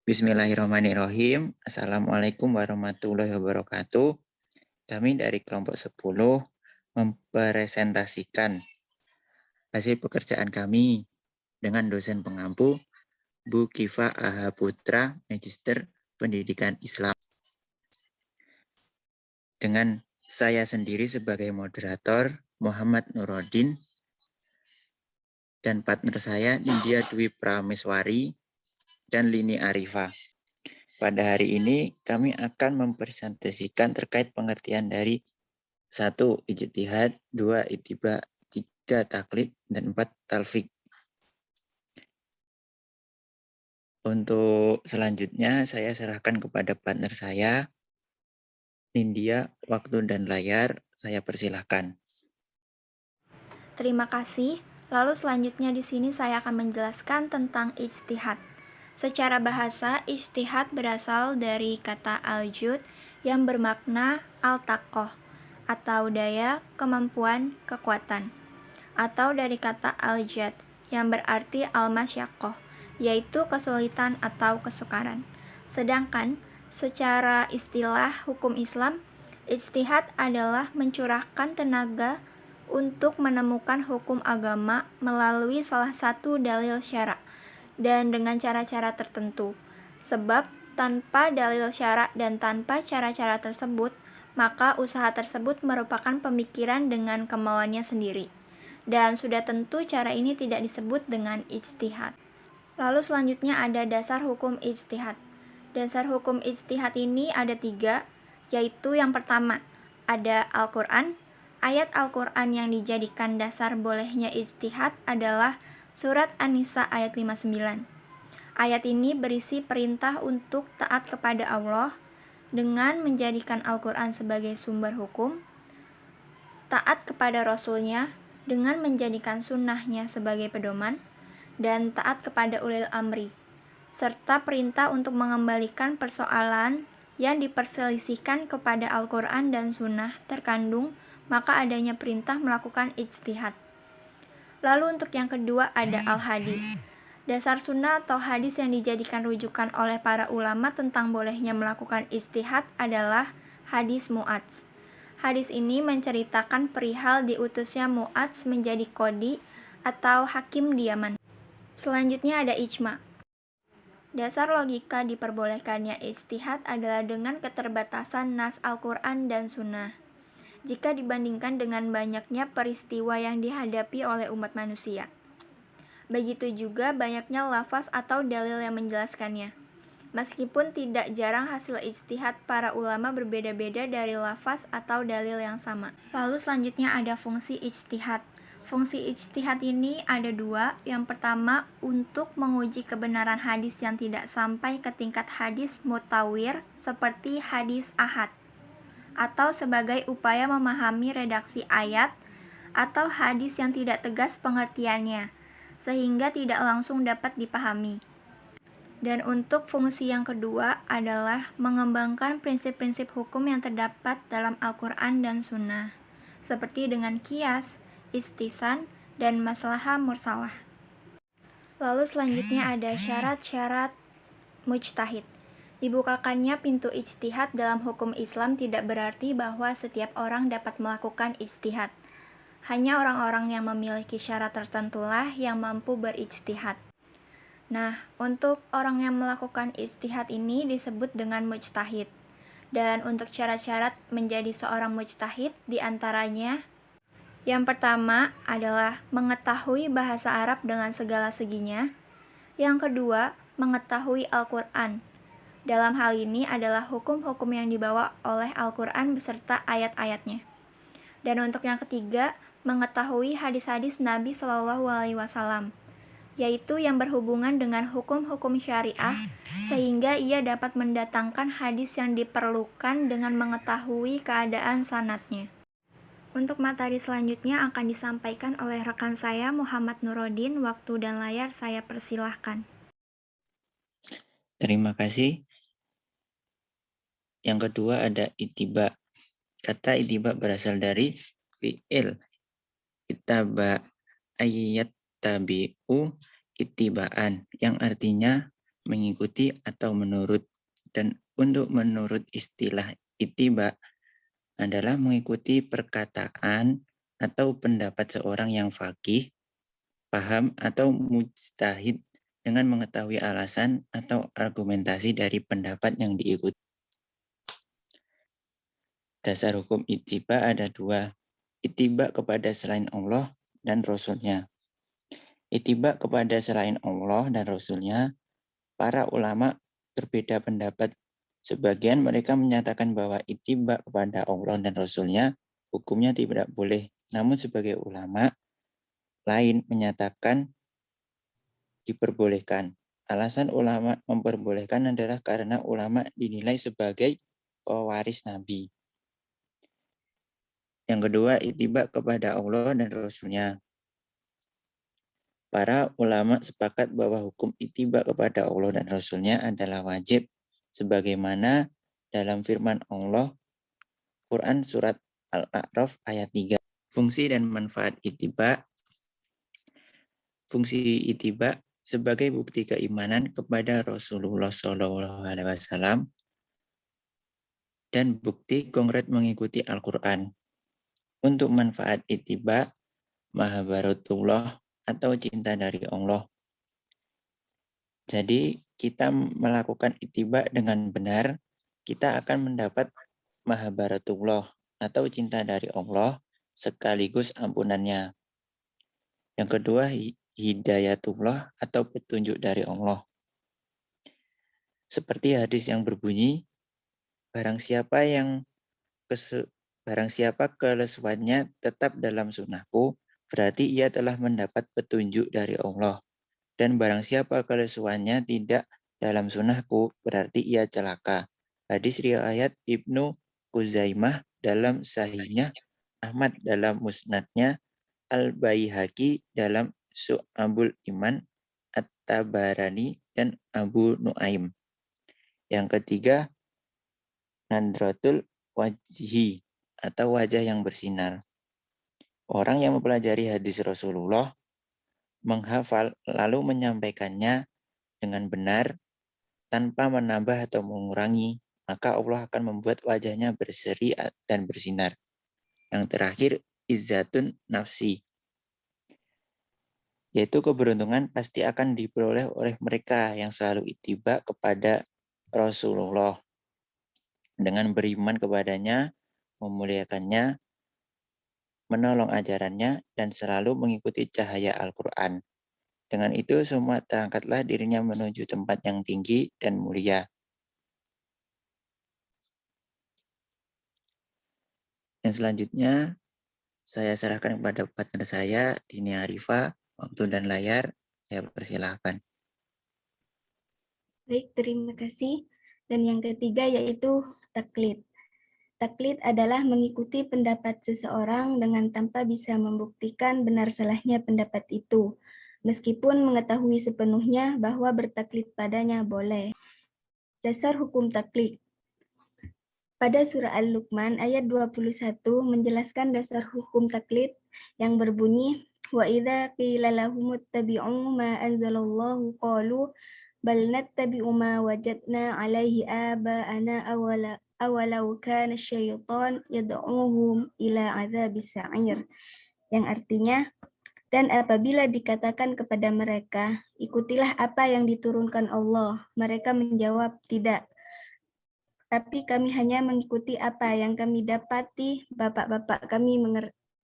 Bismillahirrahmanirrahim. Assalamualaikum warahmatullahi wabarakatuh. Kami dari kelompok 10 mempresentasikan hasil pekerjaan kami dengan dosen pengampu Bu Kifa Aha Putra, Magister Pendidikan Islam. Dengan saya sendiri sebagai moderator, Muhammad Nuruddin, dan partner saya Nindya Dwi Prameswari dan Lini Arifa. Pada hari ini kami akan mempresentasikan terkait pengertian dari 1. Ijtihad, 2. Ittiba, 3. Taklid, dan 4. Talfik. Untuk selanjutnya saya serahkan kepada partner saya, Nindya. Waktu dan layar saya persilahkan. Terima kasih. Lalu selanjutnya di sini saya akan menjelaskan tentang ijtihad. Secara bahasa, ijtihad berasal dari kata al-jud yang bermakna al-taqoh atau daya, kemampuan, kekuatan. Atau dari kata al-jad yang berarti al-masyaqqah, yaitu kesulitan atau kesukaran. Sedangkan secara istilah hukum Islam, ijtihad adalah mencurahkan tenaga untuk menemukan hukum agama melalui salah satu dalil syara' dan dengan cara-cara tertentu. Sebab tanpa dalil syara' dan tanpa cara-cara tersebut, maka usaha tersebut merupakan pemikiran dengan kemauannya sendiri. Dan sudah tentu cara ini tidak disebut dengan ijtihad. Lalu selanjutnya ada dasar hukum ijtihad. Dasar hukum ijtihad ini ada 3, yaitu yang pertama, ada Al-Quran. Ayat Al-Quran yang dijadikan dasar bolehnya ijtihad adalah surat An-Nisa ayat 59. Ayat ini berisi perintah untuk taat kepada Allah dengan menjadikan Al-Quran sebagai sumber hukum, taat kepada Rasul-Nya dengan menjadikan sunnahnya sebagai pedoman, dan taat kepada ulil amri, serta perintah untuk mengembalikan persoalan yang diperselisihkan kepada Al-Quran dan Sunnah terkandung, maka adanya perintah melakukan ijtihad. Lalu untuk yang kedua ada al-hadis. Dasar sunnah atau hadis yang dijadikan rujukan oleh para ulama tentang bolehnya melakukan ijtihad adalah hadis Mu'adz. Hadis ini menceritakan perihal diutusnya Mu'adz menjadi qadhi atau hakim di Yaman. Selanjutnya ada ijma'. Dasar logika diperbolehkannya ijtihad adalah dengan keterbatasan nas Al-Quran dan Sunnah, jika dibandingkan dengan banyaknya peristiwa yang dihadapi oleh umat manusia. Begitu juga banyaknya lafaz atau dalil yang menjelaskannya. Meskipun tidak jarang hasil ijtihad para ulama berbeda-beda dari lafaz atau dalil yang sama. Lalu selanjutnya ada fungsi ijtihad. Fungsi ijtihad ini ada 2. Yang pertama, untuk menguji kebenaran hadis yang tidak sampai ke tingkat hadis mutawir seperti hadis ahad, atau sebagai upaya memahami redaksi ayat atau hadis yang tidak tegas pengertiannya, sehingga tidak langsung dapat dipahami. Dan untuk fungsi yang kedua adalah mengembangkan prinsip-prinsip hukum yang terdapat dalam Al-Quran dan Sunnah, seperti dengan qiyas, istisan, dan maslahah mursalah. Lalu selanjutnya ada syarat-syarat mujtahid. Dibukakannya pintu ijtihad dalam hukum Islam tidak berarti bahwa setiap orang dapat melakukan ijtihad. Hanya orang-orang yang memiliki syarat tertentulah yang mampu berijtihad. Nah, untuk orang yang melakukan ijtihad ini disebut dengan mujtahid. Dan untuk syarat-syarat menjadi seorang mujtahid diantaranya, yang pertama adalah mengetahui bahasa Arab dengan segala seginya. Yang kedua, mengetahui Al-Quran. Dalam hal ini adalah hukum-hukum yang dibawa oleh Al-Quran beserta ayat-ayatnya. Dan untuk yang ketiga, mengetahui hadis-hadis Nabi Shallallahu Alaihi Wasallam, yaitu yang berhubungan dengan hukum-hukum syariah, sehingga ia dapat mendatangkan hadis yang diperlukan dengan mengetahui keadaan sanadnya. Untuk materi selanjutnya akan disampaikan oleh rekan saya Muhammad Nuruddin. Waktu dan layar saya persilahkan. Terima kasih. Yang kedua ada ittiba. Kata ittiba berasal dari fi'il ittaba ayat tabi'u ittibaan, yang artinya mengikuti atau menurut. Dan untuk menurut istilah ittiba adalah mengikuti perkataan atau pendapat seorang yang faqih, paham atau mujtahid dengan mengetahui alasan atau argumentasi dari pendapat yang diikuti. Dasar hukum ittiba ada dua, ittiba kepada selain Allah dan Rasul-Nya. Ittiba kepada selain Allah dan Rasul-Nya, para ulama berbeda pendapat. Sebagian mereka menyatakan bahwa ittiba kepada Allah dan Rasul-Nya hukumnya tidak boleh. Namun sebagai ulama lain menyatakan diperbolehkan. Alasan ulama memperbolehkan adalah karena ulama dinilai sebagai pewaris Nabi. Yang kedua, ittiba kepada Allah dan Rasul-Nya. Para ulama sepakat bahwa hukum ittiba kepada Allah dan Rasul-Nya adalah wajib, sebagaimana dalam firman Allah, Quran Surat Al-A'raf ayat 3. Fungsi dan manfaat ittiba. Fungsi ittiba sebagai bukti keimanan kepada Rasulullah SAW dan bukti konkret mengikuti Al-Quran. Untuk manfaat ittiba, mahabbaratullah atau cinta dari Allah. Jadi kita melakukan ittiba dengan benar, kita akan mendapat mahabbaratullah atau cinta dari Allah sekaligus ampunannya. Yang kedua, hidayatullah atau petunjuk dari Allah. Seperti hadis yang berbunyi, barang siapa kelesuannya tetap dalam sunnahku, berarti ia telah mendapat petunjuk dari Allah. Dan barang siapa kelesuannya tidak dalam sunnahku, berarti ia celaka. Hadis riwayat Ibnu Khuzaimah dalam sahihnya, Ahmad dalam musnadnya, Al-Baihaqi dalam Syu'abul Iman, At-Tabarani, dan Abu Nuaim. Yang ketiga, nadratul wajhi atau wajah yang bersinar. Orang yang mempelajari hadis Rasulullah, menghafal lalu menyampaikannya dengan benar tanpa menambah atau mengurangi, maka Allah akan membuat wajahnya berseri dan bersinar. Yang terakhir, izzatun nafsi, yaitu keberuntungan pasti akan diperoleh oleh mereka yang selalu ittiba kepada Rasulullah dengan beriman kepadanya, memuliakannya, menolong ajarannya, dan selalu mengikuti cahaya Al-Quran. Dengan itu semua terangkatlah dirinya menuju tempat yang tinggi dan mulia. Yang selanjutnya saya serahkan kepada partner saya, Dini Arifah. Waktu dan layar, saya persilahkan. Baik, terima kasih. Dan yang ketiga yaitu taklid. Taklid adalah mengikuti pendapat seseorang dengan tanpa bisa membuktikan benar salahnya pendapat itu, meskipun mengetahui sepenuhnya bahwa bertaklid padanya boleh. Dasar hukum taklid. Pada surah Al-Luqman ayat 21 menjelaskan dasar hukum taklid yang berbunyi, wa idza qila lahum ittabi'u ma anzalallahu qalu bal nattabi'u ma wajadna 'alaihi aba'ana awalau kana syaitan yad'uhum ila 'adzabis sa'ir. Yang artinya, dan apabila dikatakan kepada mereka, ikutilah apa yang diturunkan Allah, mereka menjawab, tidak. Tapi kami hanya mengikuti apa yang kami dapati bapak-bapak kami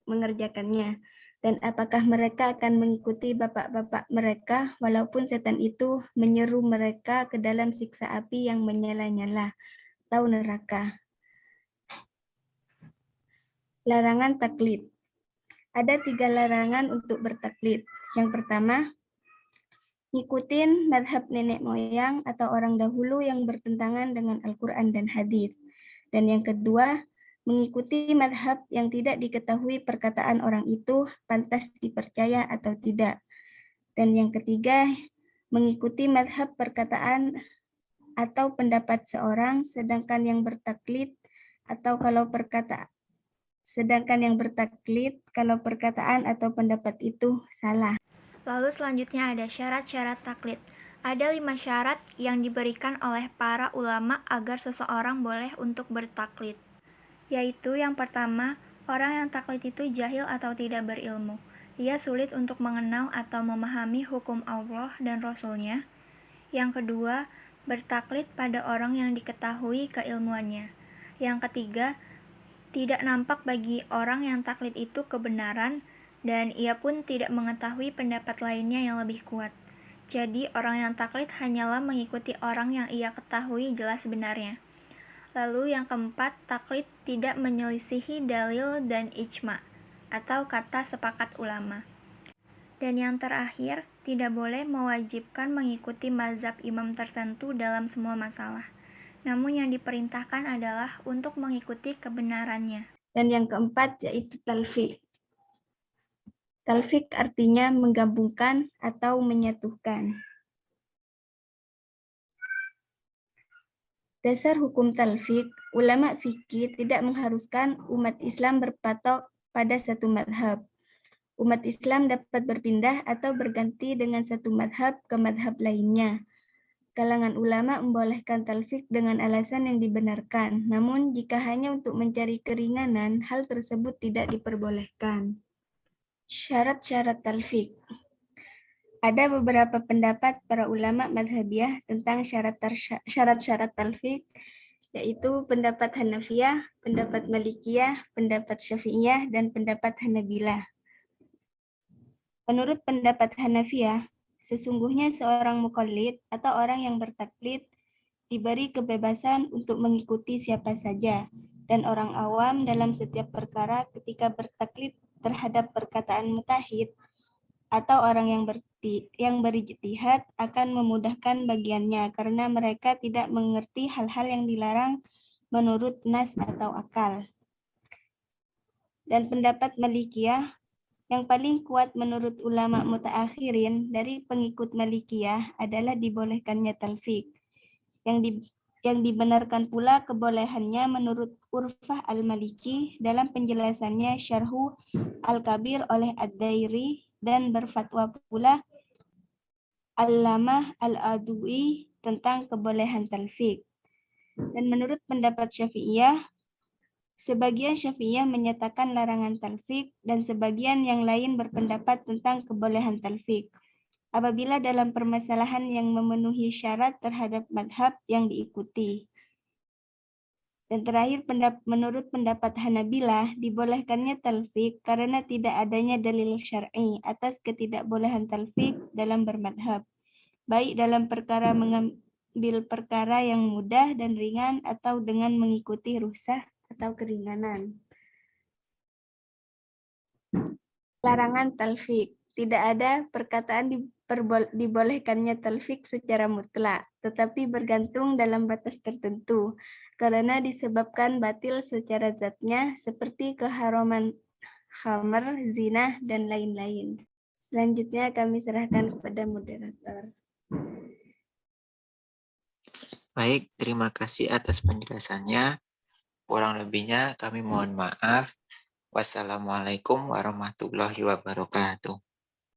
mengerjakannya. Dan apakah mereka akan mengikuti bapak-bapak mereka walaupun setan itu menyeru mereka ke dalam siksa api yang menyala-nyala, atau neraka. Larangan taklid. Ada 3 larangan untuk bertaklid. Yang pertama, ngikutin madhab nenek moyang atau orang dahulu yang bertentangan dengan Al-Quran dan hadis. Dan yang kedua, mengikuti madhab yang tidak diketahui perkataan orang itu pantas dipercaya atau tidak. Dan yang ketiga, mengikuti madhab perkataan atau pendapat seorang, sedangkan yang bertaklid kalau perkataan atau pendapat itu salah. Lalu selanjutnya ada syarat-syarat taklid. Ada 5 syarat yang diberikan oleh para ulama agar seseorang boleh untuk bertaklid. Yaitu yang pertama, orang yang taklid itu jahil atau tidak berilmu. Ia sulit untuk mengenal atau memahami hukum Allah dan Rasul-Nya. Yang kedua, bertaklid pada orang yang diketahui keilmuannya. Yang ketiga, tidak nampak bagi orang yang taklid itu kebenaran, dan ia pun tidak mengetahui pendapat lainnya yang lebih kuat. Jadi, orang yang taklid hanyalah mengikuti orang yang ia ketahui jelas benarnya. Lalu yang keempat, taklid tidak menyelisihi dalil dan ijma, atau kata sepakat ulama. Dan yang terakhir, tidak boleh mewajibkan mengikuti mazhab imam tertentu dalam semua masalah. Namun yang diperintahkan adalah untuk mengikuti kebenarannya. Dan yang keempat yaitu talfiq. Talfiq artinya menggabungkan atau menyatukan. Dasar hukum talfiq, ulama fikih tidak mengharuskan umat Islam berpatok pada satu madhab. Umat Islam dapat berpindah atau berganti dengan satu madhab ke madhab lainnya. Kalangan ulama membolehkan talfiq dengan alasan yang dibenarkan, namun jika hanya untuk mencari keringanan, hal tersebut tidak diperbolehkan. Syarat-syarat talfiq. Ada beberapa pendapat para ulama madhabiyah tentang syarat-syarat talfiq, yaitu pendapat Hanafiyah, pendapat Malikiyah, pendapat Syafi'iyah, dan pendapat Hanabilah. Menurut pendapat Hanafiyah, sesungguhnya seorang muqallid atau orang yang bertaklid diberi kebebasan untuk mengikuti siapa saja, dan orang awam dalam setiap perkara ketika bertaklid terhadap perkataan mutahid atau orang yang berijtihad akan memudahkan bagiannya karena mereka tidak mengerti hal-hal yang dilarang menurut nas atau akal. Dan pendapat Malikiyah yang paling kuat menurut ulama mutaakhirin dari pengikut Malikiyah adalah dibolehkannya talfiq. Yang dibenarkan pula kebolehannya menurut Urfah al-Maliki dalam penjelasannya Syarhu al-Kabir oleh Ad-Dairi, dan berfatwa pula Al-Lamah al-Adui tentang kebolehan talfiq. Dan menurut pendapat Syafi'iyah, sebagian Syafi'iyah menyatakan larangan talfiq dan sebagian yang lain berpendapat tentang kebolehan talfiq apabila dalam permasalahan yang memenuhi syarat terhadap madhab yang diikuti. Dan terakhir, menurut pendapat Hanabilah, dibolehkannya talfiq karena tidak adanya dalil syar'i atas ketidakbolehan talfiq dalam bermadhab, baik dalam perkara mengambil perkara yang mudah dan ringan atau dengan mengikuti rukhsah atau keringanan. Larangan talfiq. Tidak ada perkataan dibolehkannya talfiq secara mutlak, tetapi bergantung dalam batas tertentu, karena disebabkan batil secara zatnya, seperti keharaman khamr, zina, dan lain-lain. Selanjutnya kami serahkan kepada moderator. Baik, terima kasih atas penjelasannya. Kurang lebihnya kami mohon maaf. Wassalamualaikum warahmatullahi wabarakatuh.